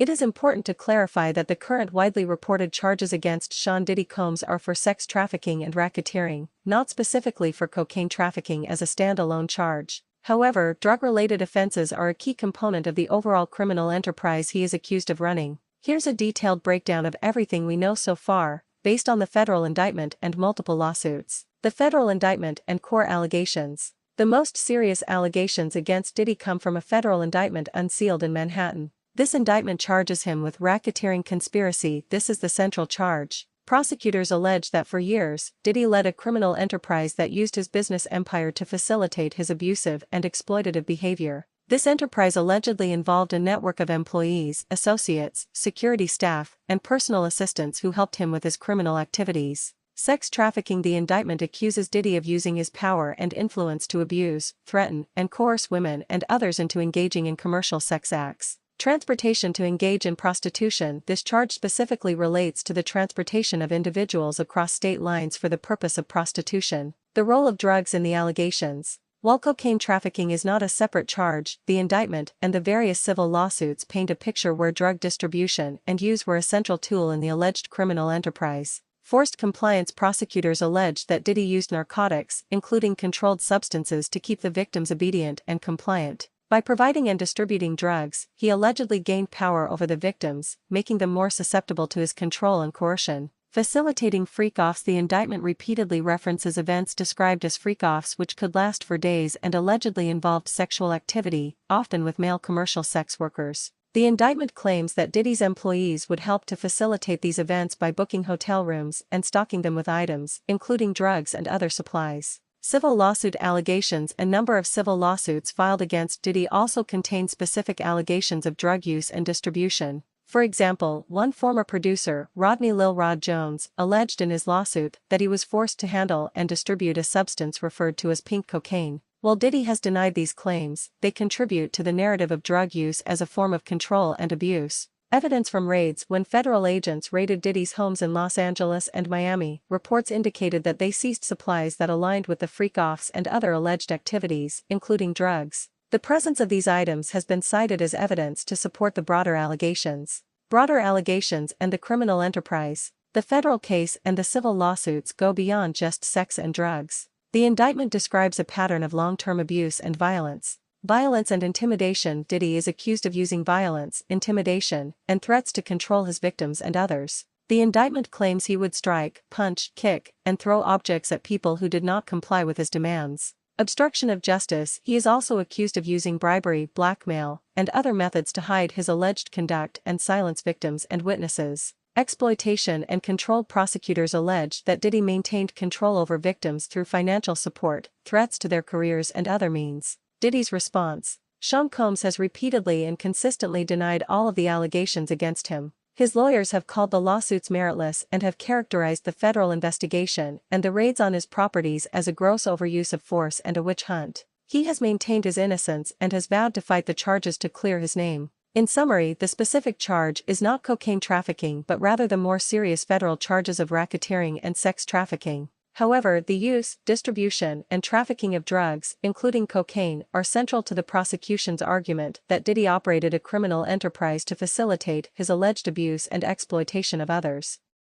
It is important to clarify that the current widely reported charges against Sean Diddy Combs are for sex trafficking and racketeering, not specifically for cocaine trafficking as a standalone charge. However, drug-related offenses are a key component of the overall criminal enterprise he is accused of running. Here's a detailed breakdown of everything we know so far, based on the federal indictment and multiple lawsuits. The federal indictment and core allegations. The most serious allegations against Diddy come from a federal indictment unsealed in Manhattan. This indictment charges him with racketeering conspiracy. This is the central charge. Prosecutors allege that for years, Diddy led a criminal enterprise that used his business empire to facilitate his abusive and exploitative behavior. This enterprise allegedly involved a network of employees, associates, security staff, and personal assistants who helped him with his criminal activities. Sex trafficking. The indictment accuses Diddy of using his power and influence to abuse, threaten, and coerce women and others into engaging in commercial sex acts. Transportation. To engage in prostitution. This charge specifically relates to the transportation of individuals across state lines for the purpose of prostitution. The role of drugs in the allegations. While cocaine trafficking is not a separate charge, the indictment and the various civil lawsuits paint a picture where drug distribution and use were a central tool in the alleged criminal enterprise. Forced compliance. Prosecutors allege that Diddy used narcotics, including controlled substances, to keep the victims obedient and compliant. By providing and distributing drugs, he allegedly gained power over the victims, making them more susceptible to his control and coercion. Facilitating freak-offs. The indictment repeatedly references events described as freak-offs which could last for days and allegedly involved sexual activity, often with male commercial sex workers. The indictment claims that Diddy's employees would help to facilitate these events by booking hotel rooms and stocking them with items, including drugs and other supplies. Civil lawsuit allegations. A number of civil lawsuits filed against Diddy also contain specific allegations of drug use and distribution. For example, one former producer, Rodney Lil Rod Jones, alleged in his lawsuit that he was forced to handle and distribute a substance referred to as pink cocaine. While Diddy has denied these claims, they contribute to the narrative of drug use as a form of control and abuse. Evidence from raids. When federal agents raided Diddy's homes in Los Angeles and Miami, reports indicated that they seized supplies that aligned with the freak-offs and other alleged activities, including drugs. The presence of these items has been cited as evidence to support the broader allegations. Broader allegations and the criminal enterprise. The federal case and the civil lawsuits go beyond just sex and drugs. The indictment describes a pattern of long-term abuse and violence. Violence and intimidation. Diddy is accused of using violence, intimidation, and threats to control his victims and others. The indictment claims he would strike, punch, kick, and throw objects at people who did not comply with his demands. Obstruction of justice. He is also accused of using bribery, blackmail, and other methods to hide his alleged conduct and silence victims and witnesses. Exploitation and control. Prosecutors allege that Diddy maintained control over victims through financial support, threats to their careers, and other means. Diddy's response. Sean Combs has repeatedly and consistently denied all of the allegations against him. His lawyers have called the lawsuits meritless and have characterized the federal investigation and the raids on his properties as a gross overuse of force and a witch hunt. He has maintained his innocence and has vowed to fight the charges to clear his name. In summary, the specific charge is not cocaine trafficking but rather the more serious federal charges of racketeering and sex trafficking. However, the use, distribution, and trafficking of drugs, including cocaine, are central to the prosecution's argument that Diddy operated a criminal enterprise to facilitate his alleged abuse and exploitation of others.